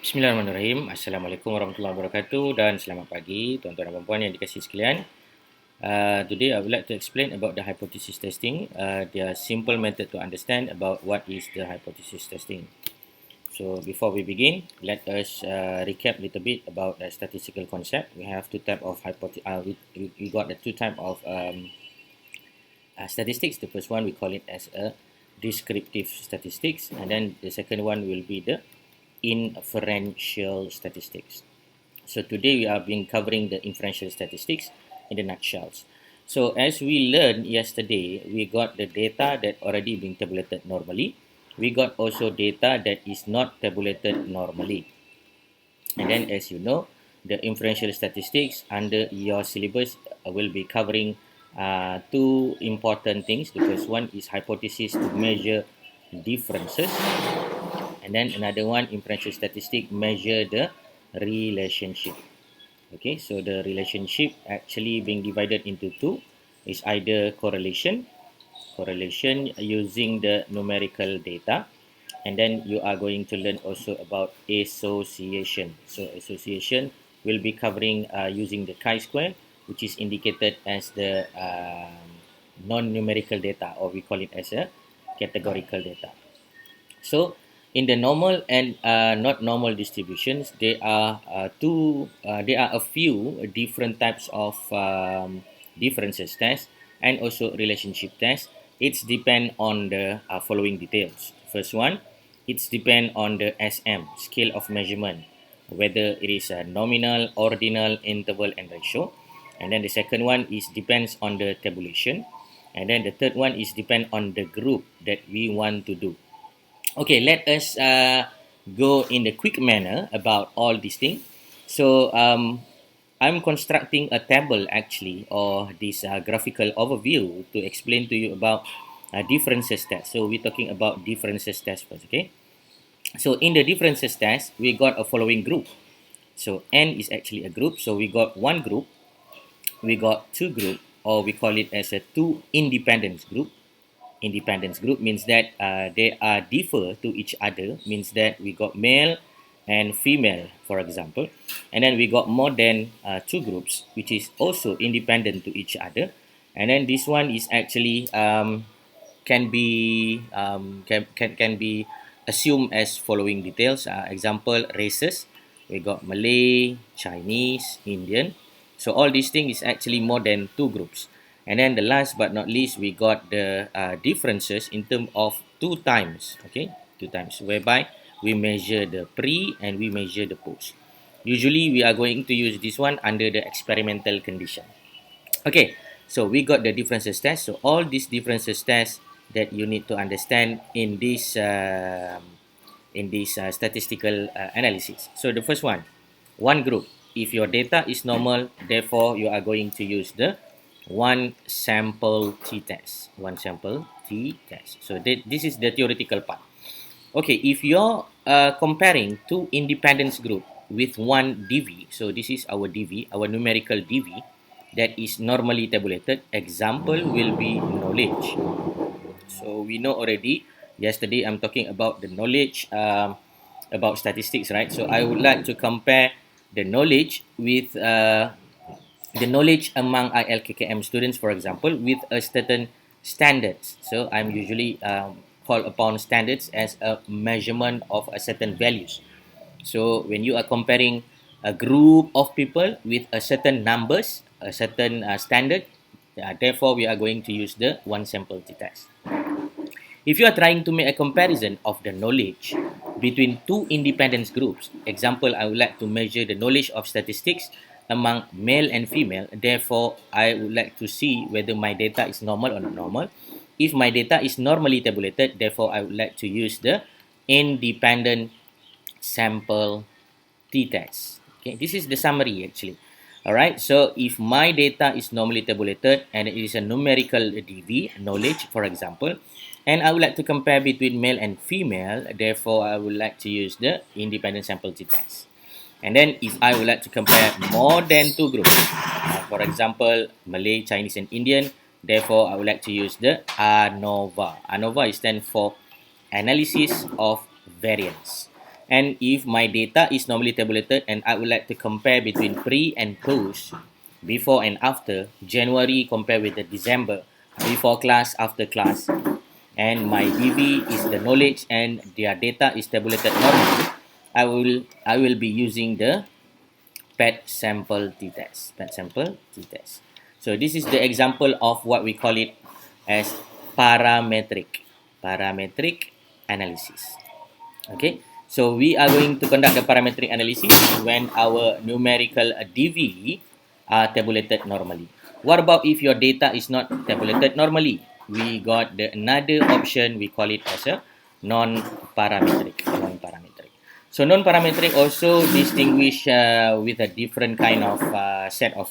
Bismillahirrahmanirrahim. Assalamualaikum warahmatullahi wabarakatuh dan selamat pagi tuan-tuan dan puan yang dikasihi sekalian. Today I would like to explain about the hypothesis testing. There are simple method to understand about what is the hypothesis testing. So before we begin, let us recap a little bit about the statistical concept. We have two type of we got the two type of statistics. The first one we call it as a descriptive statistics, and then the second one will be the inferential statistics. So today we are being covering the inferential statistics in the nutshells. So as we learned yesterday, we got the data that already being tabulated normally. We got also data that is not tabulated normally. And then as you know, the inferential statistics under your syllabus will be covering two important things. The first one is hypothesis to measure differences, and then another one, inferential statistic, measure the relationship. Okay, so the relationship actually being divided into two is either correlation using the numerical data, and then you are going to learn also about association. So association will be covering using the chi-square, which is indicated as the non-numerical data, or we call it as a categorical data. So in the normal and not normal distributions, there are a few different types of differences tests and also relationship tests. It's depend on the following details. First one, it's depend on the SM, scale of measurement, whether it is a nominal, ordinal, interval, and ratio. And then the second one is depends on the tabulation. And then the third one is depend on the group that we want to do. Okay, let us go in the quick manner about all these things. So I'm constructing a table actually, or this graphical overview to explain to you about differences test. So we're talking about differences test first, okay? So in the differences test, we got a following group. So N is actually a group. So we got one group, we got two group, or we call it as a two independence group. Independence group means that they are differ to each other, means that we got male and female, for example, and then we got more than two groups which is also independent to each other, and then this one is actually can be assumed as following details. Example, races, we got Malay, Chinese, Indian. So all these things is actually more than two groups. And then the last but not least, we got the differences in terms of two times, okay? Two times, whereby we measure the pre and we measure the post. Usually, we are going to use this one under the experimental condition. Okay, so we got the differences test. So all these differences tests that you need to understand in this statistical analysis. So the first one group. If your data is normal, therefore you are going to use the one sample t-test. One sample t-test. So this is the theoretical part. Okay, if you're comparing two independence group with one DV, so this is our DV, our numerical DV, that is normally tabulated. Example will be knowledge. So we know already, yesterday I'm talking about the knowledge about statistics, right? So I would like to compare the knowledge with the knowledge among ILKKM students, for example, with a certain standards. So I'm usually call upon standards as a measurement of a certain values. So when you are comparing a group of people with a certain numbers, a certain standard, therefore we are going to use the one sample t-test. If you are trying to make a comparison of the knowledge between two independent groups, example, I would like to measure the knowledge of statistics among male and female, therefore I would like to see whether my data is normal or not normal. If my data is normally tabulated, therefore I would like to use the independent sample t-test. Okay, this is the summary actually. Alright, so if my data is normally tabulated and it is a numerical DV, knowledge, for example, and I would like to compare between male and female, therefore I would like to use the independent sample t-test. And then if I would like to compare more than two groups, for example, Malay, Chinese, and Indian, therefore I would like to use the ANOVA. ANOVA stands for Analysis of Variance. And if my data is normally tabulated and I would like to compare between pre and post, before and after, January compare with the December, before class, after class, and my DV is the knowledge and their data is tabulated normally, I will be using the PET sample t-test. PET sample t-test. So this is the example of what we call it as parametric analysis. Okay, so we are going to conduct the parametric analysis when our numerical DV are tabulated normally. What about if your data is not tabulated normally? We got another option, we call it as a non-parametric. So non-parametric also distinguish with a different kind of set of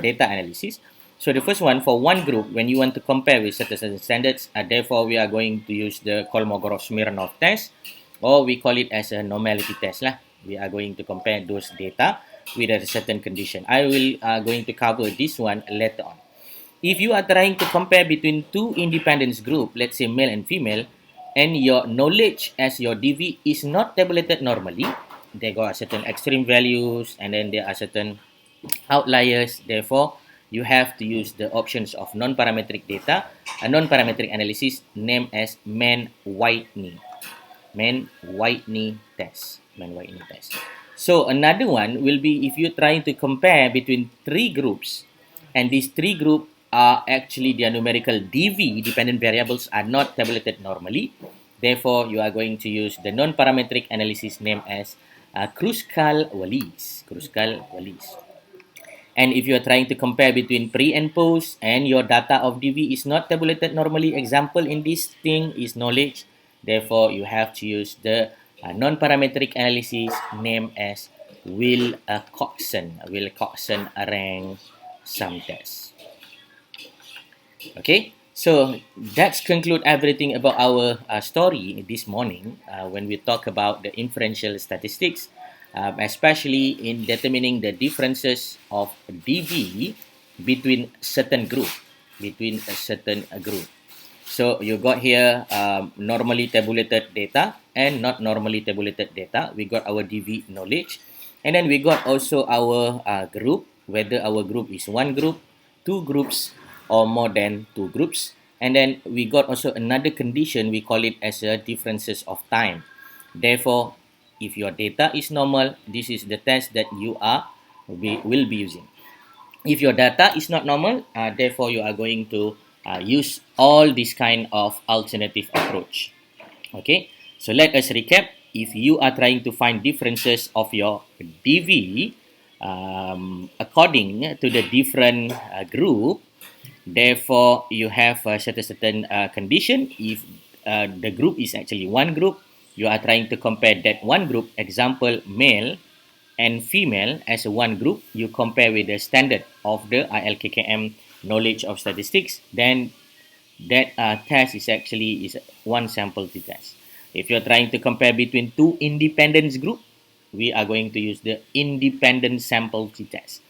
data analysis. So the first one, for one group, when you want to compare with certain standards, therefore we are going to use the Kolmogorov-Smirnov test, or we call it as a normality test lah. We are going to compare those data with a certain condition. I will going to cover this one later on. If you are trying to compare between two independent group, let's say male and female, and your knowledge as your DV is not tabulated normally, they got certain extreme values and then there are certain outliers. Therefore, you have to use the options of non-parametric data, a non-parametric analysis named as Mann-Whitney. Mann-Whitney test. Mann-Whitney test. So another one will be if you're trying to compare between three groups, and these three groups are actually their numerical DV, dependent variables, are not tabulated normally. Therefore, you are going to use the non-parametric analysis named as Kruskal-Wallis. Kruskal-Wallis. And if you are trying to compare between pre and post and your data of DV is not tabulated normally, example in this thing is knowledge. Therefore, you have to use the non-parametric analysis named as Wilcoxon rank sum test. Okay, so that's conclude everything about our story this morning when we talk about the inferential statistics, especially in determining the differences of DV between certain group, So you got here normally tabulated data and not normally tabulated data. We got our DV knowledge, and then we got also our group, whether our group is one group, two groups, or more than two groups. And then we got also another condition, we call it as a differences of time. Therefore, if your data is normal, this is the test that you will be using. If your data is not normal, therefore you are going to use all this kind of alternative approach. Okay, so let us recap. If you are trying to find differences of your DV according to the different group, therefore you have a certain condition. If the group is actually one group, you are trying to compare that one group, example male and female as a one group, you compare with the standard of the ILKKM knowledge of statistics, then that test is actually one sample t-test. If you're trying to compare between two independent group, we are going to use the independent sample t-test.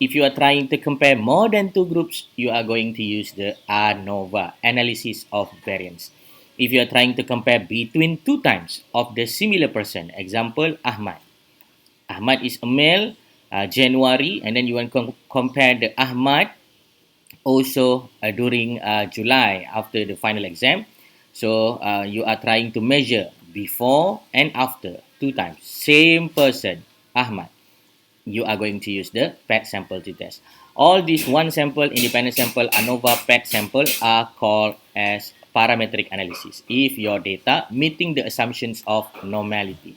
If you are trying to compare more than two groups, you are going to use the ANOVA, analysis of variance. If you are trying to compare between two times of the similar person, example Ahmad. Ahmad is a male, January, and then you want to compare the Ahmad also during July after the final exam. So you are trying to measure before and after two times. Same person, Ahmad. You are going to use the PET sample t-test. All these one sample, independent sample, ANOVA, PET sample are called as parametric analysis if your data meeting the assumptions of normality.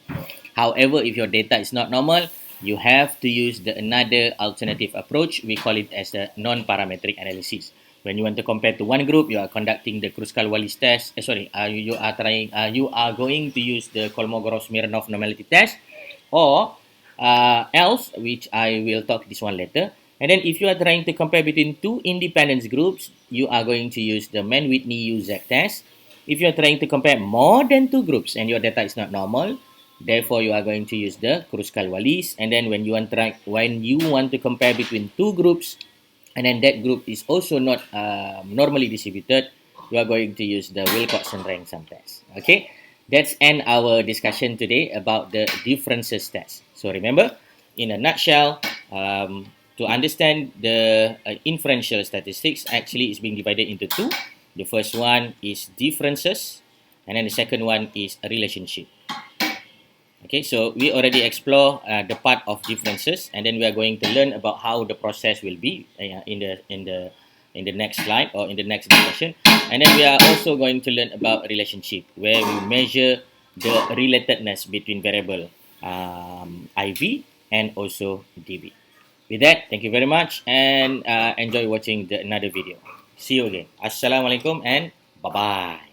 However, if your data is not normal, you have to use another alternative approach. We call it as a non-parametric analysis. When you want to compare to one group, you are conducting the Kruskal-Wallis test. You are going to use the Kolmogorov-Smirnov normality test, or else, which I will talk this one later. And then if you are trying to compare between two independent groups, you are going to use the Mann-Whitney-Uzak test. If you are trying to compare more than two groups and your data is not normal, therefore you are going to use the Kruskal-Wallis. And then when you want to compare between two groups, and then that group is also not normally distributed, you are going to use the Wilcoxon rank sum test. Okay, That's end our discussion today about the differences test. So remember, in a nutshell, to understand the inferential statistics actually is being divided into two. The first one is differences, and then the second one is a relationship. Okay, so we already explore the part of differences, and then we are going to learn about how the process will be in the next slide or in the next discussion. And then we are also going to learn about relationship, where we measure the relatedness between variable IV and also DV. With that, thank you very much and enjoy watching another video. See you again. Assalamualaikum and bye-bye.